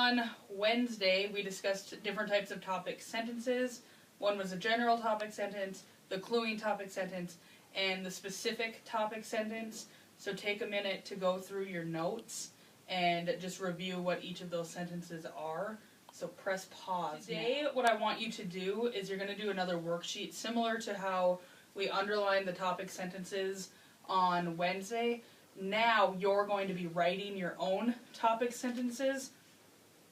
on Wednesday, we discussed different types of topic sentences. One was a general topic sentence, the cluing topic sentence, and the specific topic sentence. So take a minute to go through your notes and just review what each of those sentences are. So press pause. Today, what I want you to do is you're going to do another worksheet similar to how we underlined the topic sentences on Wednesday. Now you're going to be writing your own topic sentences.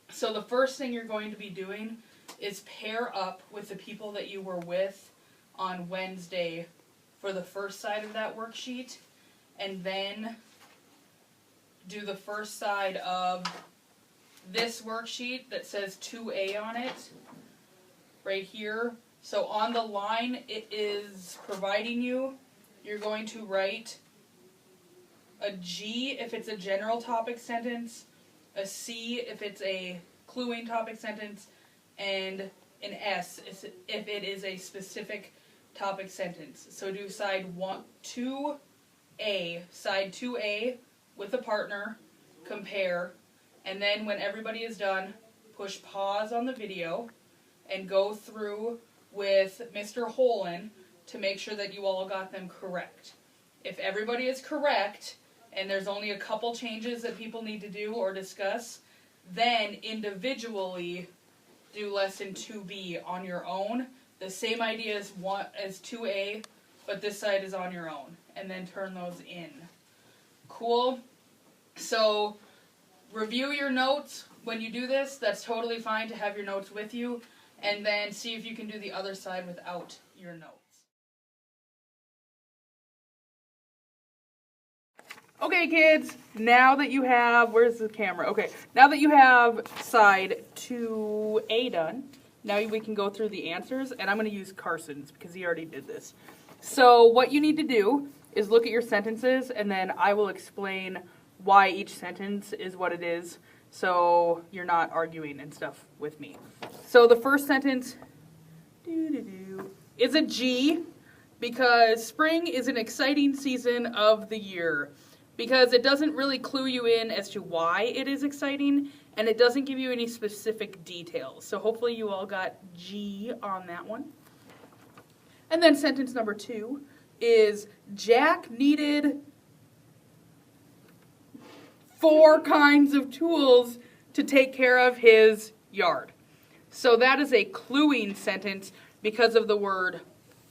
So the first thing you're going to be doing is pair up with the people that you were with on Wednesday for the first side of that worksheet, and then do the first side of this worksheet that says 2A on it, right here. So on the line it is providing you're going to write a G if it's a general topic sentence, a C if it's a cluing topic sentence, and an S if it is a specific topic sentence. So do side 2A, side 2A with a partner, compare, and then when everybody is done, push pause on the video and go through with Mr. Holen to make sure that you all got them correct. If everybody is correct, and there's only a couple changes that people need to do or discuss, then individually do lesson 2B on your own. The same idea as 2A, but this side is on your own. And then turn those in. Cool? So review your notes when you do this. That's totally fine to have your notes with you. And then see if you can do the other side without your notes. Okay, kids, now that you have, where's the camera? Okay, now that you have side 2A done, now we can go through the answers, and I'm going to use Carson's because he already did this. So what you need to do is look at your sentences, and then I will explain why each sentence is what it is, so you're not arguing and stuff with me. So the first sentence is a G, because spring is an exciting season of the year. Because it doesn't really clue you in as to why it is exciting, and it doesn't give you any specific details. So hopefully you all got G on that one. And then sentence number 2 is Jack needed 4 kinds of tools to take care of his yard. So that is a cluing sentence because of the word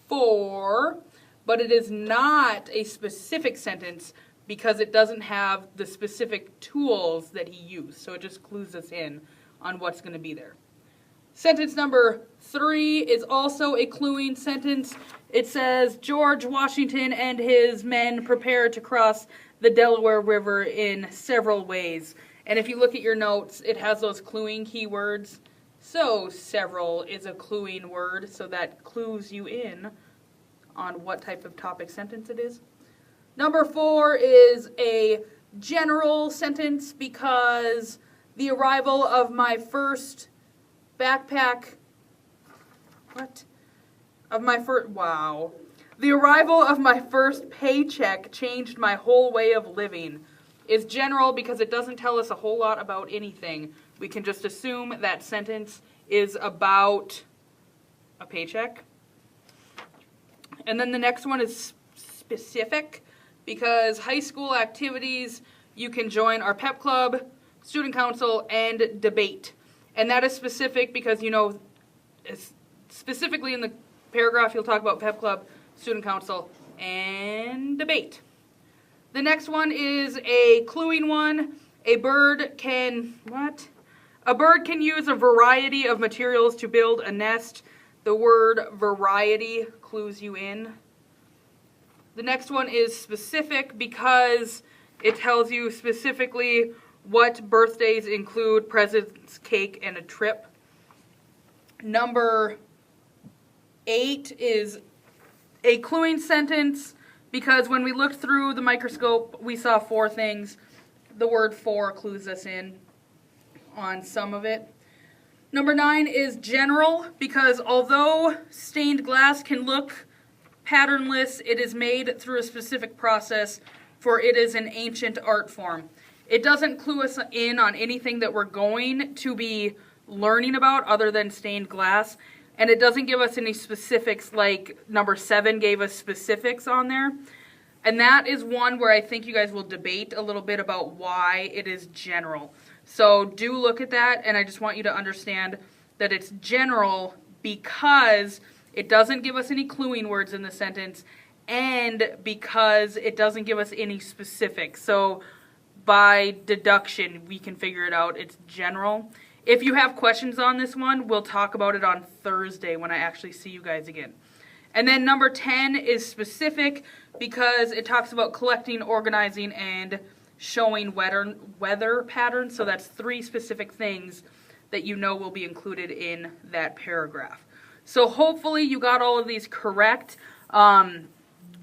for, but it is not a specific sentence because it doesn't have the specific tools that he used. So it just clues us in on what's going to be there. Sentence number 3 is also a cluing sentence. It says, George Washington and his men prepared to cross the Delaware River in several ways. And if you look at your notes, it has those cluing keywords. So several is a cluing word, so that clues you in on what type of topic sentence it is. Number 4 is a general sentence because the arrival of my first backpack, The arrival of my first paycheck changed my whole way of living. Is general because it doesn't tell us a whole lot about anything. We can just assume that sentence is about a paycheck. And then the next one is specific. Because high school activities you can join our pep club, student council, and debate. And that is specific because, you know, specifically in the paragraph you'll talk about pep club, student council, and debate. The next one is a cluing one. A bird can use a variety of materials to build a nest. The word variety clues you in. The next one is specific because it tells you specifically what birthdays include presents, cake, and a trip. Number 8 is a cluing sentence because when we looked through the microscope, we saw 4 things. The word for clues us in on some of it. Number 9 is general because although stained glass can look patternless, it is made through a specific process, for it is an ancient art form. It doesn't clue us in on anything that we're going to be learning about other than stained glass. And it doesn't give us any specifics like number 7 gave us specifics on there. And that is one where I think you guys will debate a little bit about why it is general. So do look at that, and I just want you to understand that it's general because it doesn't give us any cluing words in the sentence, and because it doesn't give us any specifics. So by deduction, we can figure it out. It's general. If you have questions on this one, we'll talk about it on Thursday when I actually see you guys again. And then number 10 is specific because it talks about collecting, organizing, and showing weather patterns. So that's 3 specific things that you know will be included in that paragraph. So hopefully you got all of these correct. Again,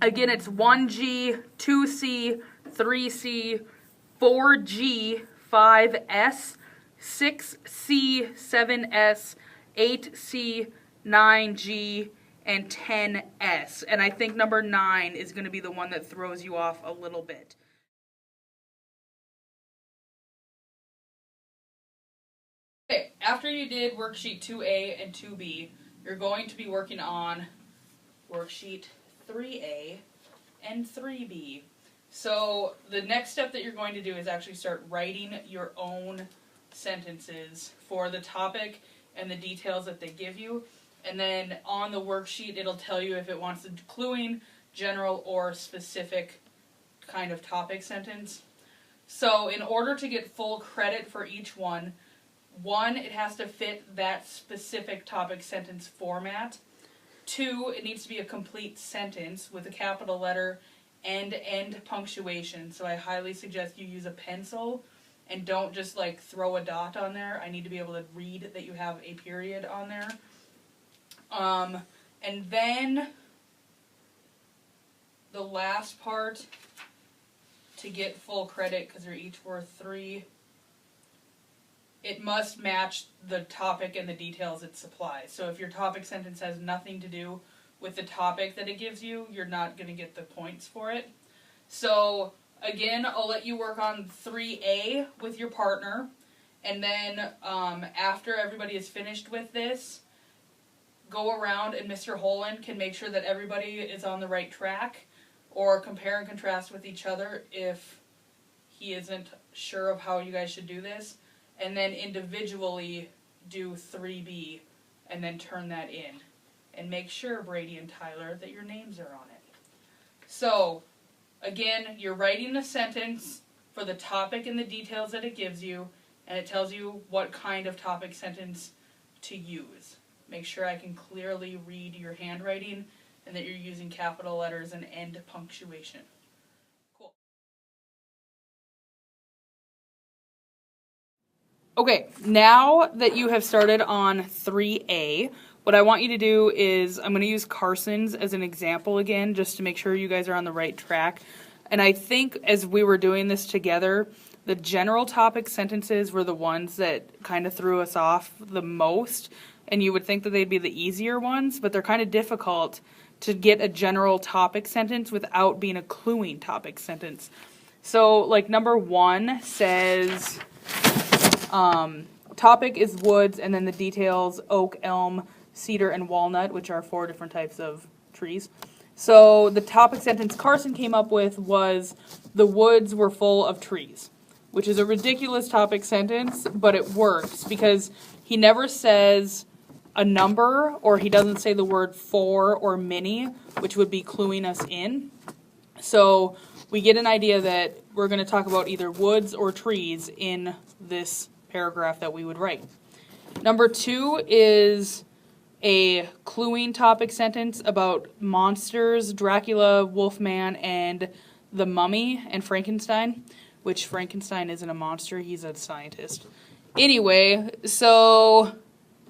it's 1G, 2C, 3C, 4G, 5S, 6C, 7S, 8C, 9G, and 10S. And I think number 9 is going to be the one that throws you off a little bit. Okay, after you did worksheet 2A and 2B, you're going to be working on worksheet 3A and 3B. So the next step that you're going to do is actually start writing your own sentences for the topic and the details that they give you. And then on the worksheet, it'll tell you if it wants the cluing, general, or specific kind of topic sentence. So in order to get full credit for each one, it has to fit that specific topic sentence format. 2, it needs to be a complete sentence with a capital letter and end punctuation. So I highly suggest you use a pencil and don't just like throw a dot on there. I need to be able to read that you have a period on there. And then the last part to get full credit, because they're each worth 3, it must match the topic and the details it supplies. So if your topic sentence has nothing to do with the topic that it gives you, you're not going to get the points for it. So again, I'll let you work on 3A with your partner, and then after everybody is finished with this, go around and Mr. Holen can make sure that everybody is on the right track, or compare and contrast with each other if he isn't sure of how you guys should do this, and then individually do 3B and then turn that in. And make sure, Brady and Tyler, that your names are on it. So, again, you're writing a sentence for the topic and the details that it gives you, and it tells you what kind of topic sentence to use. Make sure I can clearly read your handwriting and that you're using capital letters and end punctuation. Cool. Okay, now that you have started on 3A, what I want you to do is, I'm going to use Carson's as an example again, just to make sure you guys are on the right track. And I think as we were doing this together, the general topic sentences were the ones that kind of threw us off the most. And you would think that they'd be the easier ones, but they're kind of difficult to get a general topic sentence without being a cluing topic sentence. So, like number 1 says, topic is woods, and then the details, oak, elm, cedar, and walnut, which are 4 different types of trees. So the topic sentence Carson came up with was, the woods were full of trees, which is a ridiculous topic sentence, but it works because he never says a number, or he doesn't say the word for or many, which would be cluing us in. So we get an idea that we're going to talk about either woods or trees in this paragraph that we would write. Number 2 is a cluing topic sentence about monsters, Dracula, Wolfman, and the Mummy, and Frankenstein, which Frankenstein isn't a monster, he's a scientist. Anyway, so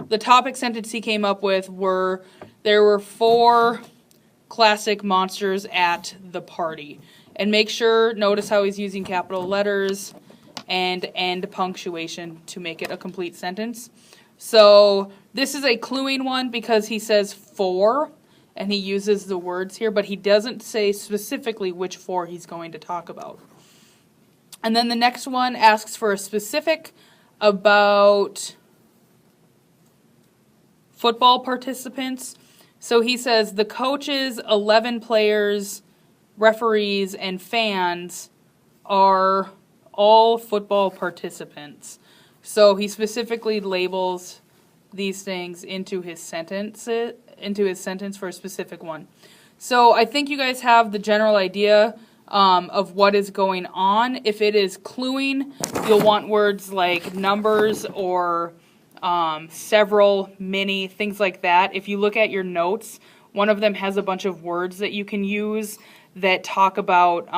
the topic sentence he came up with were, there were 4 classic monsters at the party. And make sure, notice how he's using capital letters and end punctuation to make it a complete sentence. So this is a cluing one because he says 4, and he uses the words here, but he doesn't say specifically which 4 he's going to talk about. And then the next one asks for a specific about football participants. So he says the coaches, 11 players, referees, and fans are all football participants. So he specifically labels these things into his sentence for a specific one. So I think you guys have the general idea of what is going on. If it is cluing, you'll want words like numbers or several, many, things like that. If you look at your notes, one of them has a bunch of words that you can use that talk about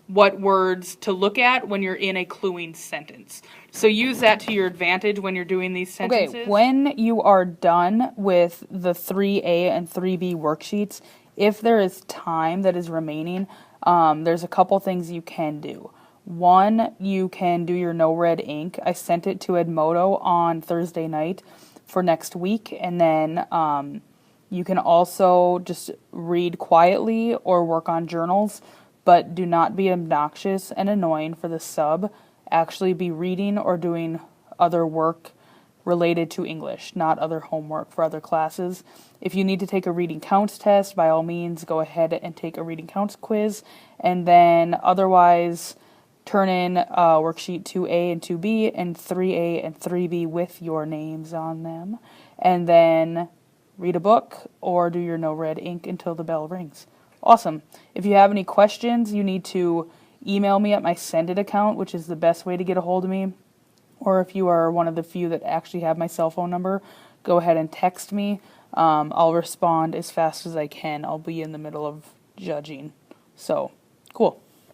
what words to look at when you're in a cluing sentence. So use that to your advantage when you're doing these sentences. Okay, when you are done with the 3A and 3B worksheets, if there is time that is remaining, there's a couple things you can do. One, you can do your no red ink. I sent it to Edmodo on Thursday night for next week, and then you can also just read quietly or work on journals, but do not be obnoxious and annoying for the sub. Actually be reading or doing other work related to English, not other homework for other classes. If you need to take a reading counts test, by all means, go ahead and take a reading counts quiz, and then otherwise turn in worksheet 2A and 2B and 3A and 3B with your names on them, and then read a book or do your no red ink until the bell rings. Awesome. If you have any questions, you need to email me at my Send It account, which is the best way to get a hold of me. Or if you are one of the few that actually have my cell phone number, go ahead and text me. I'll respond as fast as I can. I'll be in the middle of judging. So, cool.